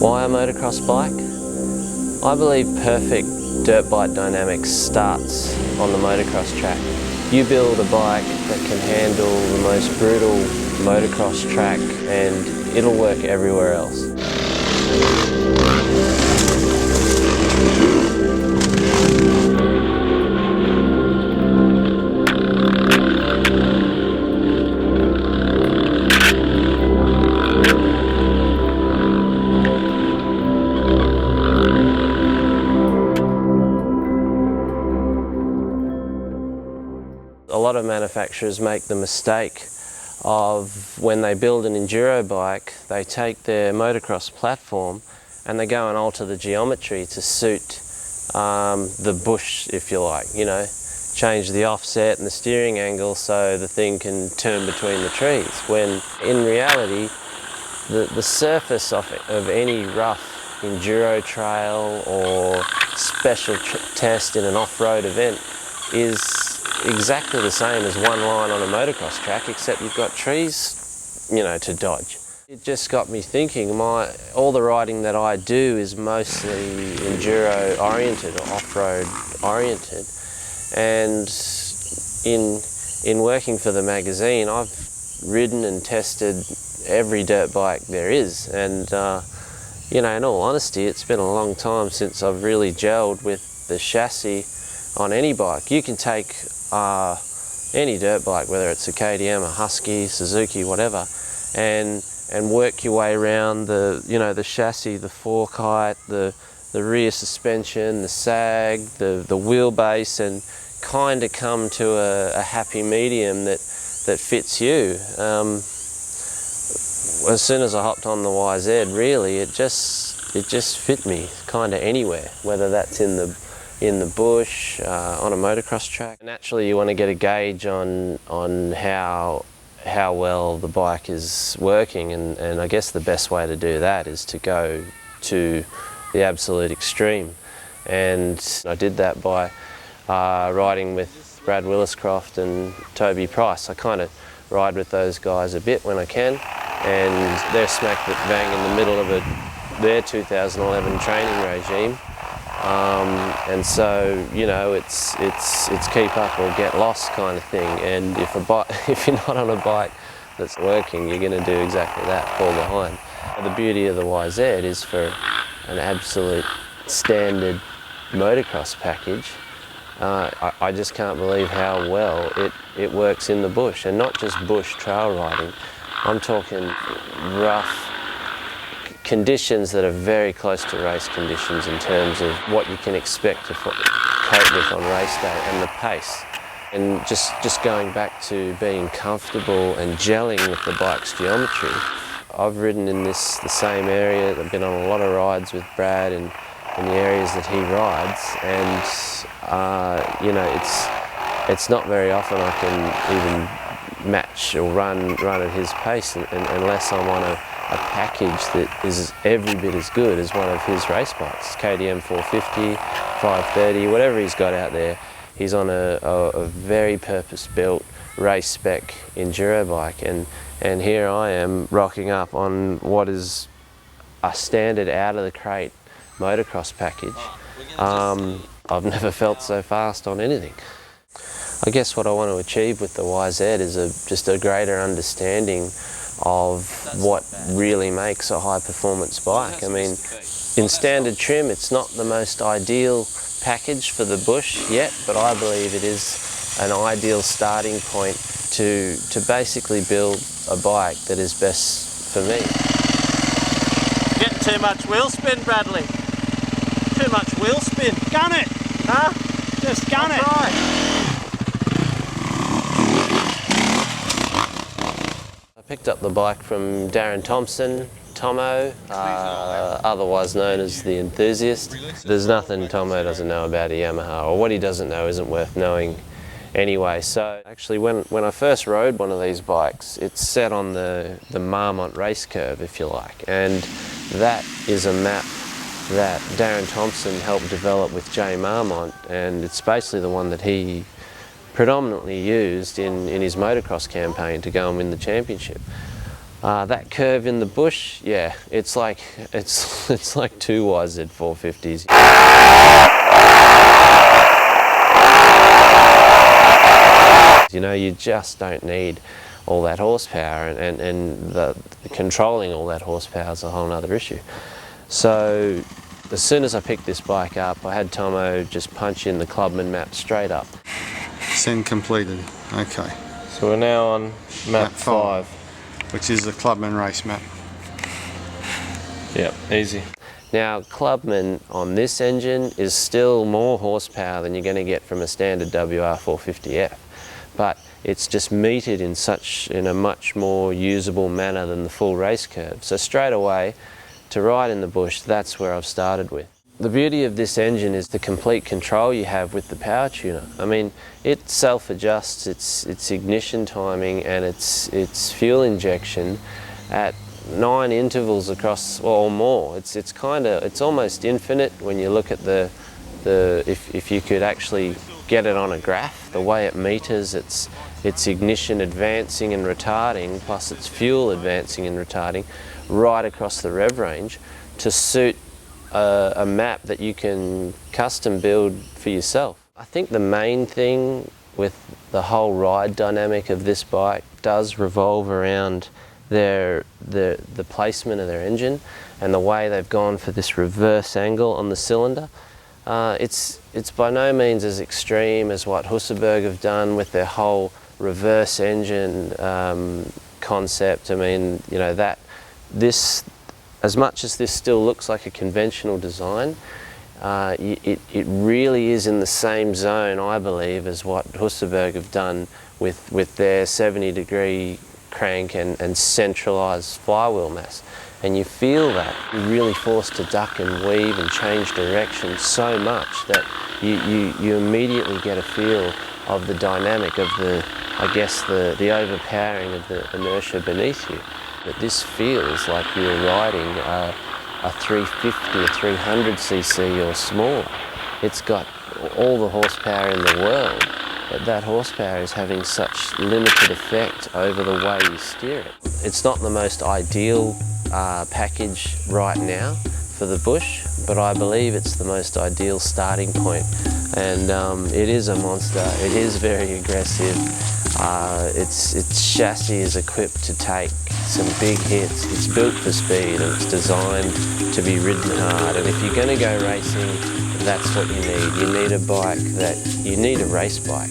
Why a motocross bike? I believe perfect dirt bike dynamics starts on the motocross track. You build a bike that can handle the most brutal motocross track and it'll work everywhere else. A lot of manufacturers make the mistake of when they build an enduro bike, they take their motocross platform and they go and alter the geometry to suit the bush, if you like, you know, change the offset and the steering angle so the thing can turn between the trees, when in reality the surface of any rough enduro trail or special test in an off-road event is exactly the same as one line on a motocross track, except you've got trees, you know, to dodge. It just got me thinking, all the riding that I do is mostly enduro oriented or off-road oriented, and in working for the magazine I've ridden and tested every dirt bike there is, and you know, in all honesty, it's been a long time since I've really gelled with the chassis on any bike. You can take any dirt bike, whether it's a KTM, a Husky, Suzuki, whatever, and work your way around the, you know, the chassis, the fork height, the rear suspension, the sag, the wheelbase, and kind of come to a happy medium that fits you. As soon as I hopped on the YZ, really, it just fit me kind of anywhere, whether that's in the bush, on a motocross track. Naturally, you want to get a gauge on how well the bike is working, and I guess the best way to do that is to go to the absolute extreme. And I did that by riding with Brad Williscroft and Toby Price. I kind of ride with those guys a bit when I can, and they're smack bang in the middle of their 2011 training regime. And so, you know, it's keep up or get lost kind of thing, and if you're not on a bike that's working, you're going to do exactly that, fall behind. The beauty of the YZ is for an absolute standard motocross package. I just can't believe how well it works in the bush, and not just bush trail riding. I'm talking rough conditions that are very close to race conditions in terms of what you can expect to cope with on race day and the pace. And just going back to being comfortable and gelling with the bike's geometry. I've ridden in the same area. I've been on a lot of rides with Brad in the areas that he rides, and you know, it's not very often I can even match or run at his pace unless I'm on a package that is every bit as good as one of his race bikes, KTM 450, 530, whatever he's got out there. He's on a very purpose-built race spec enduro bike, and here I am rocking up on what is a standard out-of-the-crate motocross package. I've never felt so fast on anything. I guess what I want to achieve with the YZ is just a greater understanding of what really makes a high-performance bike. I mean, in standard trim, it's not the most ideal package for the bush yet, but I believe it is an ideal starting point to basically build a bike that is best for me. Getting too much wheel spin, Bradley. Too much wheel spin. Gun it! Huh? Just gun it! Right. I picked up the bike from Darren Thompson, Tomo, otherwise known as the Enthusiast. There's nothing Tomo doesn't know about a Yamaha, or what he doesn't know isn't worth knowing anyway. So actually when I first rode one of these bikes, it's set on the Marmont race curve, if you like, and that is a map that Darren Thompson helped develop with Jay Marmont, and it's basically the one that he predominantly used in his motocross campaign to go and win the championship. That curve in the bush, yeah, it's like two YZ450s. You know, you just don't need all that horsepower, and the controlling all that horsepower is a whole other issue. So as soon as I picked this bike up, I had Tomo just punch in the Clubman map straight up. Send completed. Okay. So we're now on map 5. Which is the Clubman race map. Yep, easy. Now, Clubman on this engine is still more horsepower than you're going to get from a standard WR450F, but it's just metered in a much more usable manner than the full race curve. So straight away, to ride in the bush, that's where I've started with. The beauty of this engine is the complete control you have with the power tuner. I mean, it self-adjusts its ignition timing and its fuel injection at 9 intervals across, or more. It's almost infinite when you look at if you could actually get it on a graph, the way it meters its ignition advancing and retarding, plus its fuel advancing and retarding, right across the rev range to suit a map that you can custom build for yourself. I think the main thing with the whole ride dynamic of this bike does revolve around the placement of their engine and the way they've gone for this reverse angle on the cylinder. It's by no means as extreme as what Husseberg have done with their whole reverse engine concept. I mean, you know, as much as this still looks like a conventional design, it really is in the same zone, I believe, as what Husseberg have done with their 70-degree crank and centralised flywheel mass. And you feel that you're really forced to duck and weave and change direction so much that you immediately get a feel of the dynamic of the overpowering of the inertia beneath you. But this feels like you're riding a 350 or 300cc or smaller. It's got all the horsepower in the world, but that horsepower is having such limited effect over the way you steer it. It's not the most ideal package right now for the bush, but I believe it's the most ideal starting point. And it is a monster, it is very aggressive. Its chassis is equipped to take some big hits. It's built for speed and it's designed to be ridden hard. And if you're going to go racing, that's what you need. You need a race bike.